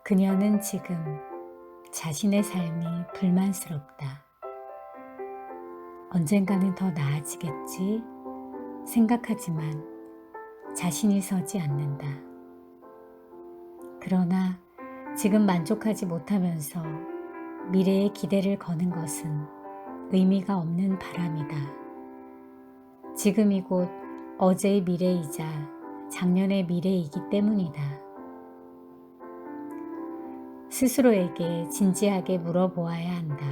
그녀는 지금 자신의 삶이 불만스럽다. 언젠가는 더 나아지겠지 생각하지만 자신이 서지 않는다. 그러나 지금 만족하지 못하면서 미래에 기대를 거는 것은 의미가 없는 바람이다. 지금이 곧 어제의 미래이자 작년의 미래이기 때문이다. 스스로에게 진지하게 물어보아야 한다.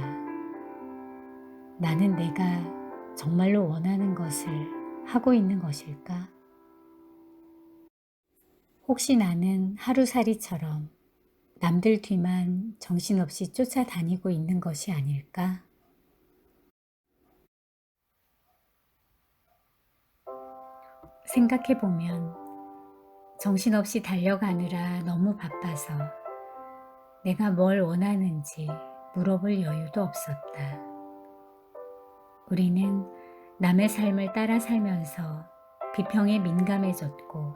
나는 내가 정말로 원하는 것을 하고 있는 것일까? 혹시 나는 하루살이처럼 남들 뒤만 정신없이 쫓아다니고 있는 것이 아닐까? 생각해보면 정신없이 달려가느라 너무 바빠서 내가 뭘 원하는지 물어볼 여유도 없었다. 우리는 남의 삶을 따라 살면서 비평에 민감해졌고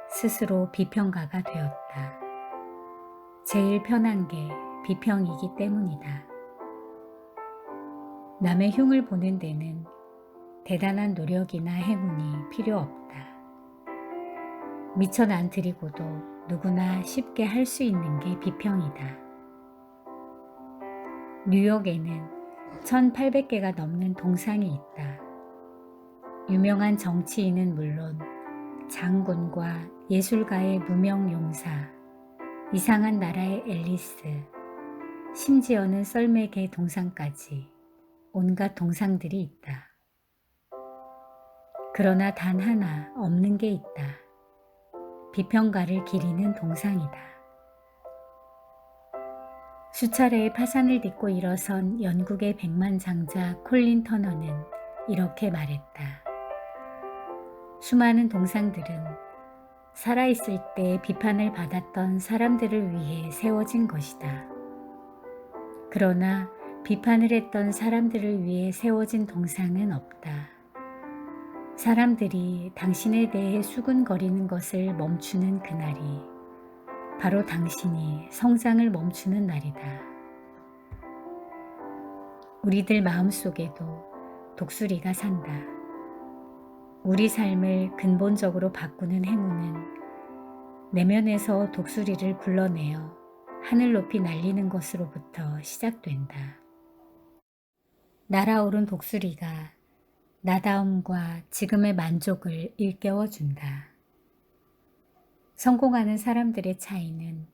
스스로 비평가가 되었다. 제일 편한 게 비평이기 때문이다. 남의 흉을 보는 데는 대단한 노력이나 행운이 필요 없다. 미천 안 들이고도 누구나 쉽게 할 수 있는 게 비평이다. 뉴욕에는 1800개가 넘는 동상이 있다. 유명한 정치인은 물론 장군과 예술가의 무명용사, 이상한 나라의 앨리스, 심지어는 썰매개 동상까지 온갖 동상들이 있다. 그러나 단 하나 없는 게 있다. 비평가를 기리는 동상이다. 수차례의 파산을 딛고 일어선 영국의 백만장자 콜린 터너는 이렇게 말했다. 수많은 동상들은 살아있을 때 비판을 받았던 사람들을 위해 세워진 것이다. 그러나 비판을 했던 사람들을 위해 세워진 동상은 없다. 사람들이 당신에 대해 수군거리는 것을 멈추는 그날이 바로 당신이 성장을 멈추는 날이다. 우리들 마음속에도 독수리가 산다. 우리 삶을 근본적으로 바꾸는 행운은 내면에서 독수리를 불러내어 하늘 높이 날리는 것으로부터 시작된다. 날아오른 독수리가 나다움과 지금의 만족을 일깨워준다. 성공하는 사람들의 차이는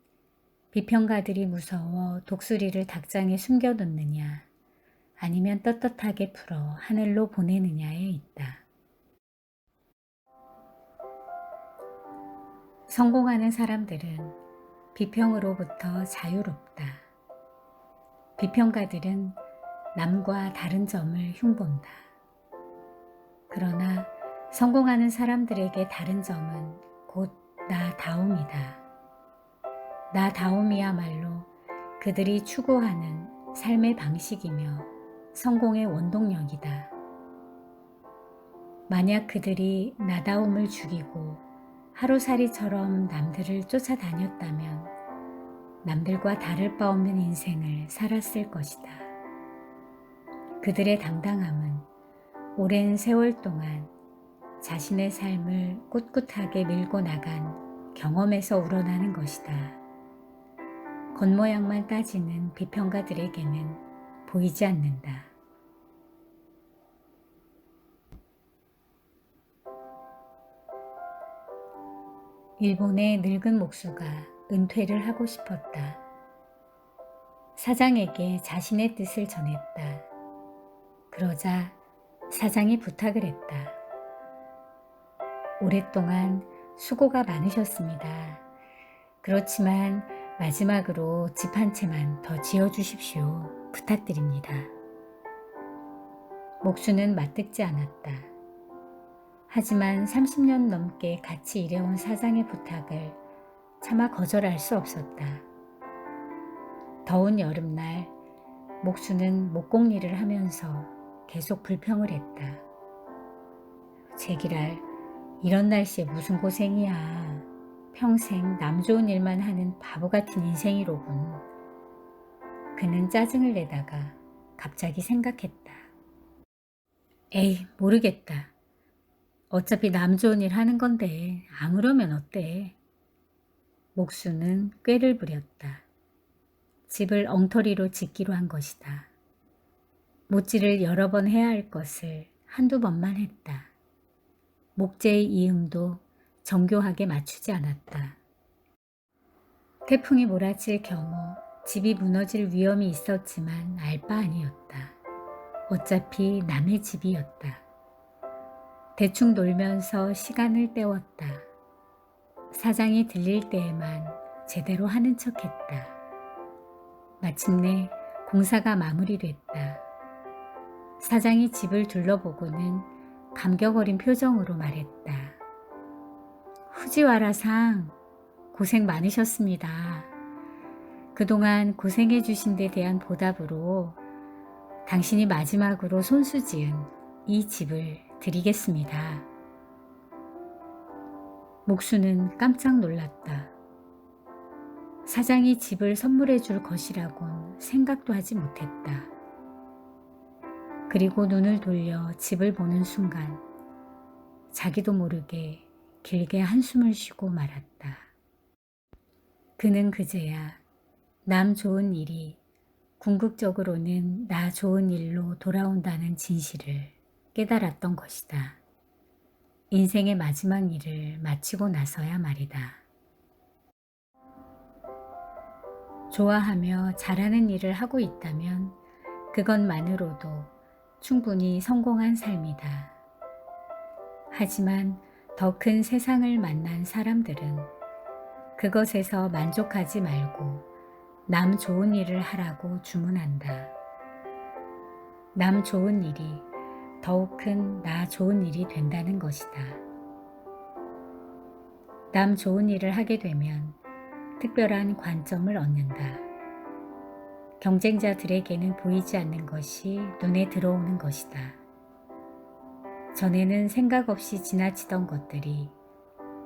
비평가들이 무서워 독수리를 닭장에 숨겨놓느냐 아니면 떳떳하게 풀어 하늘로 보내느냐에 있다. 성공하는 사람들은 비평으로부터 자유롭다. 비평가들은 남과 다른 점을 흉본다. 그러나 성공하는 사람들에게 다른 점은 곧 나다움이다. 나다움이야말로 그들이 추구하는 삶의 방식이며 성공의 원동력이다. 만약 그들이 나다움을 죽이고 하루살이처럼 남들을 쫓아다녔다면 남들과 다를 바 없는 인생을 살았을 것이다. 그들의 당당함은 오랜 세월 동안 자신의 삶을 꿋꿋하게 밀고 나간 경험에서 우러나는 것이다. 겉모양만 따지는 비평가들에게는 보이지 않는다. 일본의 늙은 목수가 은퇴를 하고 싶었다. 사장에게 자신의 뜻을 전했다. 그러자 사장이 부탁을 했다. 오랫동안 수고가 많으셨습니다. 그렇지만 마지막으로 집 한 채만 더 지어주십시오. 부탁드립니다. 목수는 맞듣지 않았다. 하지만 30년 넘게 같이 일해온 사장의 부탁을 차마 거절할 수 없었다. 더운 여름날 목수는 목공일을 하면서 계속 불평을 했다. 제기랄, 이런 날씨에 무슨 고생이야. 평생 남 좋은 일만 하는 바보 같은 인생이로군. 그는 짜증을 내다가 갑자기 생각했다. 에이, 모르겠다. 어차피 남 좋은 일 하는 건데 아무러면 어때? 목수는 꾀를 부렸다. 집을 엉터리로 짓기로 한 것이다. 못질을 여러 번 해야 할 것을 한두 번만 했다. 목재의 이음도 정교하게 맞추지 않았다. 태풍이 몰아칠 경우 집이 무너질 위험이 있었지만 알 바 아니었다. 어차피 남의 집이었다. 대충 놀면서 시간을 때웠다. 사장이 들릴 때에만 제대로 하는 척했다. 마침내 공사가 마무리됐다. 사장이 집을 둘러보고는 감격 어린 표정으로 말했다. 후지와라 상, 고생 많으셨습니다. 그동안 고생해 주신 데 대한 보답으로 당신이 마지막으로 손수지은 이 집을 드리겠습니다. 목수는 깜짝 놀랐다. 사장이 집을 선물해 줄 것이라곤 생각도 하지 못했다. 그리고 눈을 돌려 집을 보는 순간 자기도 모르게 길게 한숨을 쉬고 말았다. 그는 그제야 남 좋은 일이 궁극적으로는 나 좋은 일로 돌아온다는 진실을 깨달았던 것이다. 인생의 마지막 일을 마치고 나서야 말이다. 좋아하며 잘하는 일을 하고 있다면 그것만으로도 충분히 성공한 삶이다. 하지만 더 큰 세상을 만난 사람들은 그것에서 만족하지 말고 남 좋은 일을 하라고 주문한다. 남 좋은 일이 더욱 큰 나 좋은 일이 된다는 것이다. 남 좋은 일을 하게 되면 특별한 관점을 얻는다. 경쟁자들에게는 보이지 않는 것이 눈에 들어오는 것이다. 전에는 생각 없이 지나치던 것들이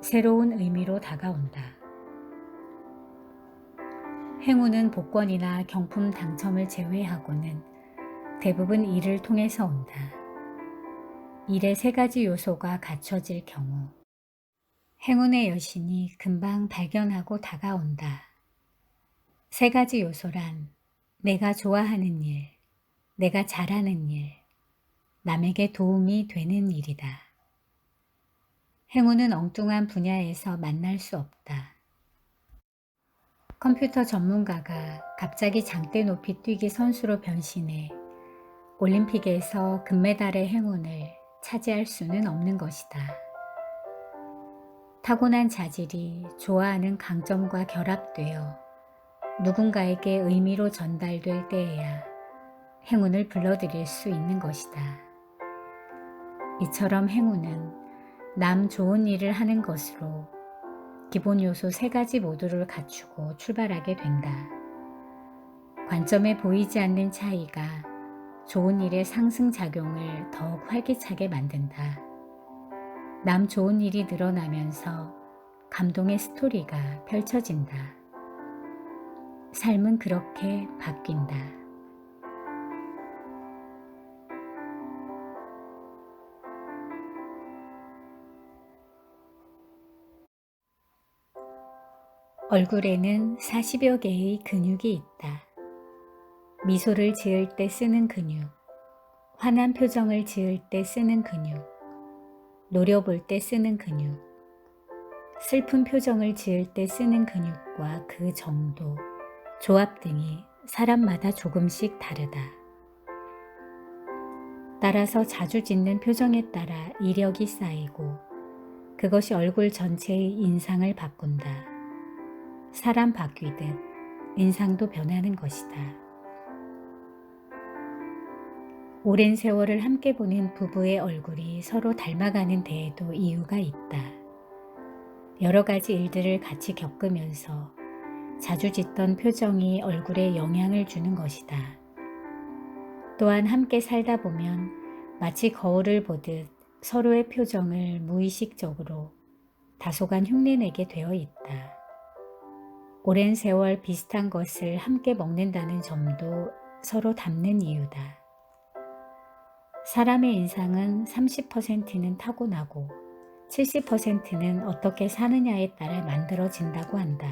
새로운 의미로 다가온다. 행운은 복권이나 경품 당첨을 제외하고는 대부분 일을 통해서 온다. 일의 세 가지 요소가 갖춰질 경우 행운의 여신이 금방 발견하고 다가온다. 세 가지 요소란 내가 좋아하는 일, 내가 잘하는 일, 남에게 도움이 되는 일이다. 행운은 엉뚱한 분야에서 만날 수 없다. 컴퓨터 전문가가 갑자기 장대 높이 뛰기 선수로 변신해 올림픽에서 금메달의 행운을 차지할 수는 없는 것이다. 타고난 자질이 좋아하는 강점과 결합되어 누군가에게 의미로 전달될 때에야 행운을 불러들일 수 있는 것이다. 이처럼 행운은 남 좋은 일을 하는 것으로 기본 요소 세 가지 모두를 갖추고 출발하게 된다. 관점에 보이지 않는 차이가 좋은 일의 상승작용을 더욱 활기차게 만든다. 남 좋은 일이 늘어나면서 감동의 스토리가 펼쳐진다. 삶은 그렇게 바뀐다. 얼굴에는 40여 개의 근육이 있다. 미소를 지을 때 쓰는 근육, 환한 표정을 지을 때 쓰는 근육, 노려볼 때 쓰는 근육, 슬픈 표정을 지을 때 쓰는 근육과 그 정도, 조합 등이 사람마다 조금씩 다르다. 따라서 자주 짓는 표정에 따라 이력이 쌓이고 그것이 얼굴 전체의 인상을 바꾼다. 사람 바뀌듯 인상도 변하는 것이다. 오랜 세월을 함께 보낸 부부의 얼굴이 서로 닮아가는 데에도 이유가 있다. 여러 가지 일들을 같이 겪으면서 자주 짓던 표정이 얼굴에 영향을 주는 것이다. 또한 함께 살다 보면 마치 거울을 보듯 서로의 표정을 무의식적으로 다소간 흉내내게 되어 있다. 오랜 세월 비슷한 것을 함께 먹는다는 점도 서로 닮는 이유다. 사람의 인상은 30%는 타고나고 70%는 어떻게 사느냐에 따라 만들어진다고 한다.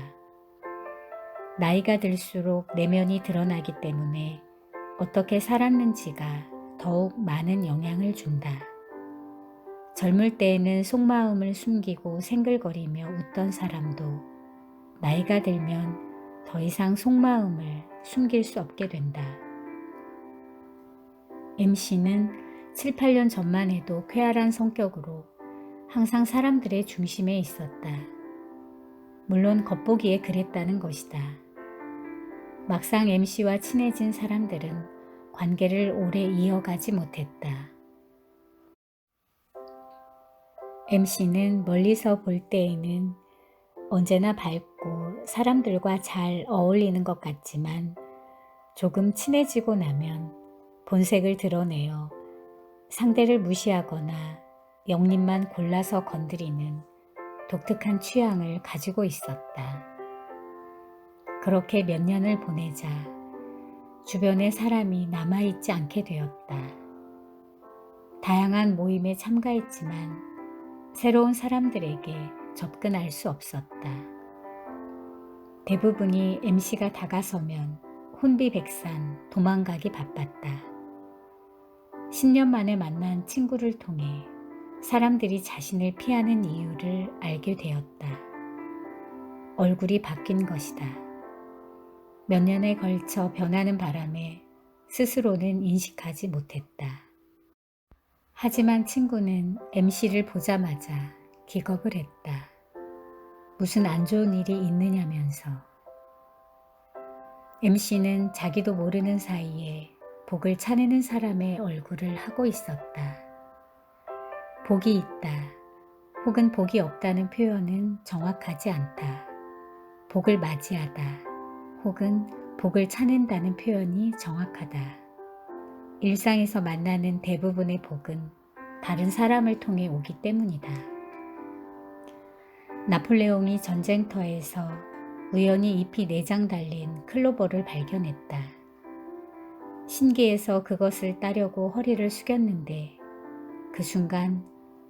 나이가 들수록 내면이 드러나기 때문에 어떻게 살았는지가 더욱 많은 영향을 준다. 젊을 때에는 속마음을 숨기고 생글거리며 웃던 사람도 나이가 들면 더 이상 속마음을 숨길 수 없게 된다. MC는 7, 8년 전만 해도 쾌활한 성격으로 항상 사람들의 중심에 있었다. 물론 겉보기에 그랬다는 것이다. 막상 MC와 친해진 사람들은 관계를 오래 이어가지 못했다. MC는 멀리서 볼 때에는 언제나 밝고 사람들과 잘 어울리는 것 같지만 조금 친해지고 나면 본색을 드러내어 상대를 무시하거나 영립만 골라서 건드리는 독특한 취향을 가지고 있었다. 그렇게 몇 년을 보내자 주변에 사람이 남아있지 않게 되었다. 다양한 모임에 참가했지만 새로운 사람들에게 접근할 수 없었다. 대부분이 MC가 다가서면 혼비백산 도망가기 바빴다. 10년 만에 만난 친구를 통해 사람들이 자신을 피하는 이유를 알게 되었다. 얼굴이 바뀐 것이다. 몇 년에 걸쳐 변하는 바람에 스스로는 인식하지 못했다. 하지만 친구는 MC를 보자마자 기겁을 했다. 무슨 안 좋은 일이 있느냐면서. MC는 자기도 모르는 사이에 복을 차내는 사람의 얼굴을 하고 있었다. 복이 있다 혹은 복이 없다는 표현은 정확하지 않다. 복을 맞이하다 혹은 복을 차낸다는 표현이 정확하다. 일상에서 만나는 대부분의 복은 다른 사람을 통해 오기 때문이다. 나폴레옹이 전쟁터에서 우연히 잎이 4장 달린 클로버를 발견했다. 신기해서 그것을 따려고 허리를 숙였는데 그 순간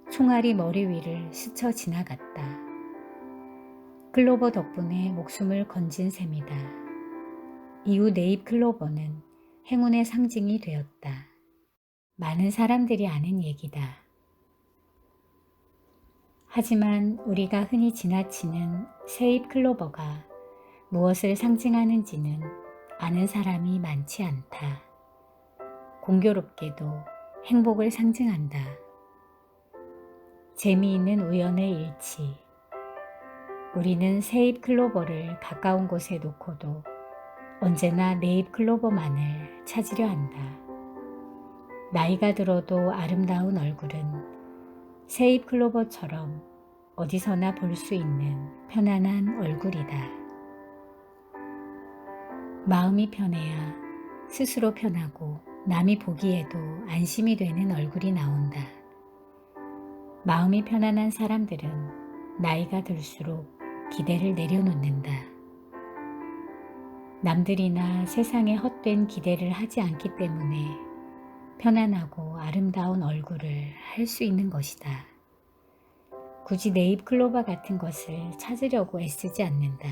총알이 머리 위를 스쳐 지나갔다. 클로버 덕분에 목숨을 건진 셈이다. 이후 네 잎 클로버는 행운의 상징이 되었다. 많은 사람들이 아는 얘기다. 하지만 우리가 흔히 지나치는 세 잎 클로버가 무엇을 상징하는지는 아는 사람이 많지 않다. 공교롭게도 행복을 상징한다. 재미있는 우연의 일치. 우리는 세 잎 클로버를 가까운 곳에 놓고도 언제나 네 잎 클로버만을 찾으려 한다. 나이가 들어도 아름다운 얼굴은 세 잎 클로버처럼 어디서나 볼 수 있는 편안한 얼굴이다. 마음이 편해야 스스로 편하고 남이 보기에도 안심이 되는 얼굴이 나온다. 마음이 편안한 사람들은 나이가 들수록 기대를 내려놓는다. 남들이나 세상에 헛된 기대를 하지 않기 때문에 편안하고 아름다운 얼굴을 할 수 있는 것이다. 굳이 네 잎 클로버 같은 것을 찾으려고 애쓰지 않는다.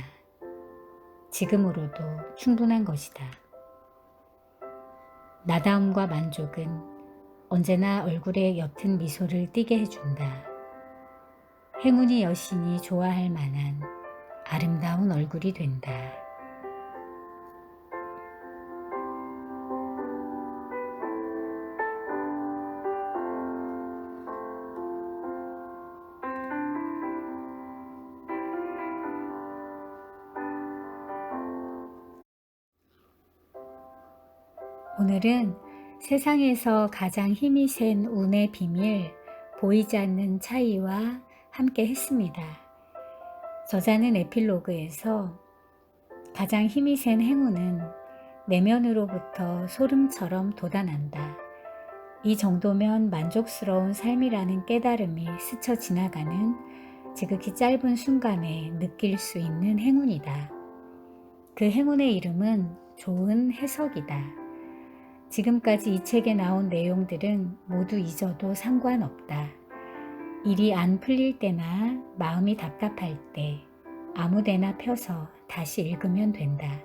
지금으로도 충분한 것이다. 나다움과 만족은 언제나 얼굴에 옅은 미소를 띠게 해준다. 행운이 여신이 좋아할 만한 아름다운 얼굴이 된다. 오늘은 세상에서 가장 힘이 센 운의 비밀, 보이지 않는 차이와 함께 했습니다. 저자는 에필로그에서 가장 힘이 센 행운은 내면으로부터 소름처럼 돋아난다. 이 정도면 만족스러운 삶이라는 깨달음이 스쳐 지나가는 지극히 짧은 순간에 느낄 수 있는 행운이다. 그 행운의 이름은 좋은 해석이다. 지금까지 이 책에 나온 내용들은 모두 잊어도 상관없다. 일이 안 풀릴 때나 마음이 답답할 때 아무데나 펴서 다시 읽으면 된다.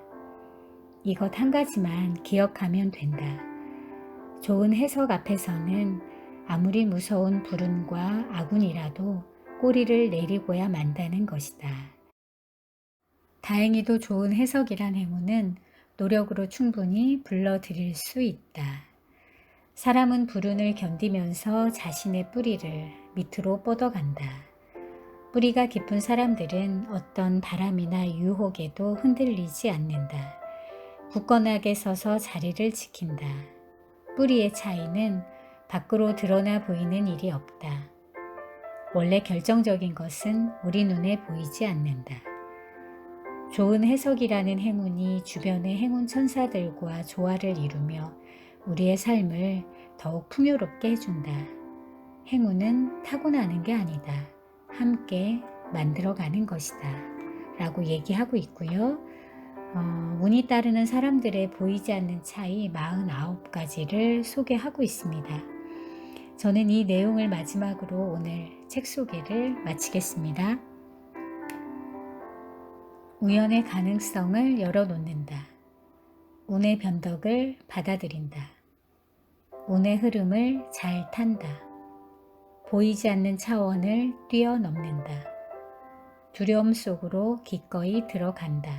이것 한 가지만 기억하면 된다. 좋은 해석 앞에서는 아무리 무서운 불운과 아군이라도 꼬리를 내리고야 만다는 것이다. 다행히도 좋은 해석이란 행운은 노력으로 충분히 불러들일 수 있다. 사람은 불운을 견디면서 자신의 뿌리를 밑으로 뻗어간다. 뿌리가 깊은 사람들은 어떤 바람이나 유혹에도 흔들리지 않는다. 굳건하게 서서 자리를 지킨다. 뿌리의 차이는 밖으로 드러나 보이는 일이 없다. 원래 결정적인 것은 우리 눈에 보이지 않는다. 좋은 해석이라는 행운이 주변의 행운 천사들과 조화를 이루며 우리의 삶을 더욱 풍요롭게 해준다. 행운은 타고나는 게 아니다. 함께 만들어가는 것이다. 라고 얘기하고 있고요. 운이 따르는 사람들의 보이지 않는 차이 49가지를 소개하고 있습니다. 저는 이 내용을 마지막으로 오늘 책 소개를 마치겠습니다. 우연의 가능성을 열어놓는다. 운의 변덕을 받아들인다. 운의 흐름을 잘 탄다. 보이지 않는 차원을 뛰어넘는다. 두려움 속으로 기꺼이 들어간다.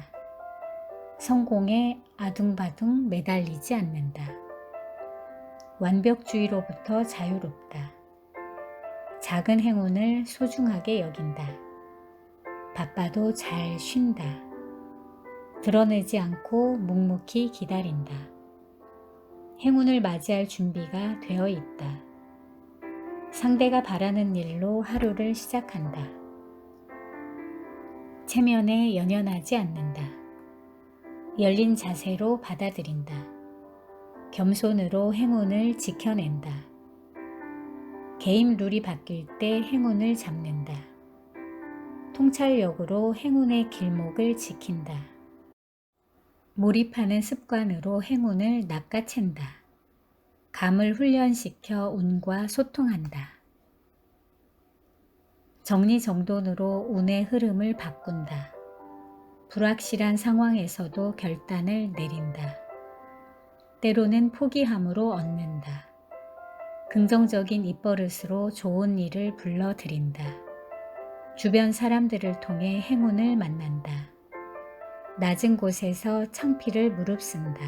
성공에 아둥바둥 매달리지 않는다. 완벽주의로부터 자유롭다. 작은 행운을 소중하게 여긴다. 바빠도 잘 쉰다. 드러내지 않고 묵묵히 기다린다. 행운을 맞이할 준비가 되어 있다. 상대가 바라는 일로 하루를 시작한다. 체면에 연연하지 않는다. 열린 자세로 받아들인다. 겸손으로 행운을 지켜낸다. 게임 룰이 바뀔 때 행운을 잡는다. 통찰력으로 행운의 길목을 지킨다. 몰입하는 습관으로 행운을 낚아챈다. 감을 훈련시켜 운과 소통한다. 정리정돈으로 운의 흐름을 바꾼다. 불확실한 상황에서도 결단을 내린다. 때로는 포기함으로 얻는다. 긍정적인 입버릇으로 좋은 일을 불러들인다. 주변 사람들을 통해 행운을 만난다. 낮은 곳에서 창피를 무릅쓴다.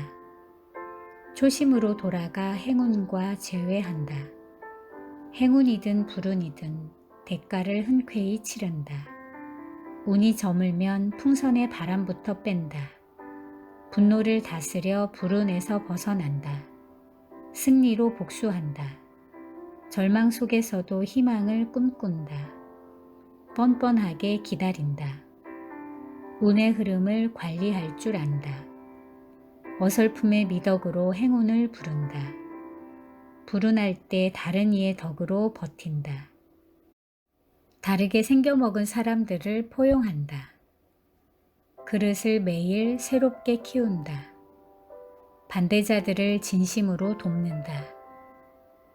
초심으로 돌아가 행운과 재회한다. 행운이든 불운이든 대가를 흔쾌히 치른다. 운이 저물면 풍선의 바람부터 뺀다. 분노를 다스려 불운에서 벗어난다. 승리로 복수한다. 절망 속에서도 희망을 꿈꾼다. 뻔뻔하게 기다린다. 운의 흐름을 관리할 줄 안다. 어설픔의 미덕으로 행운을 부른다. 불운할 때 다른 이의 덕으로 버틴다. 다르게 생겨먹은 사람들을 포용한다. 그릇을 매일 새롭게 키운다. 반대자들을 진심으로 돕는다.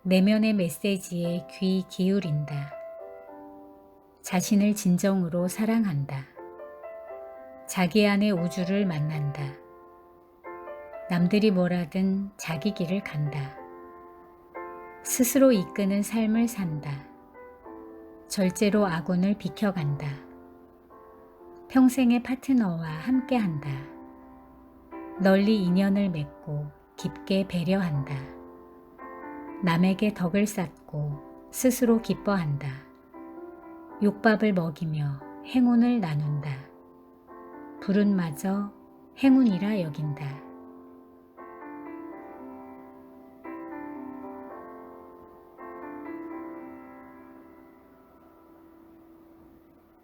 내면의 메시지에 귀 기울인다. 자신을 진정으로 사랑한다. 자기 안의 우주를 만난다. 남들이 뭐라든 자기 길을 간다. 스스로 이끄는 삶을 산다. 절제로 악운을 비켜간다. 평생의 파트너와 함께한다. 널리 인연을 맺고 깊게 배려한다. 남에게 덕을 쌓고 스스로 기뻐한다. 욕밥을 먹이며 행운을 나눈다. 불운마저 행운이라 여긴다.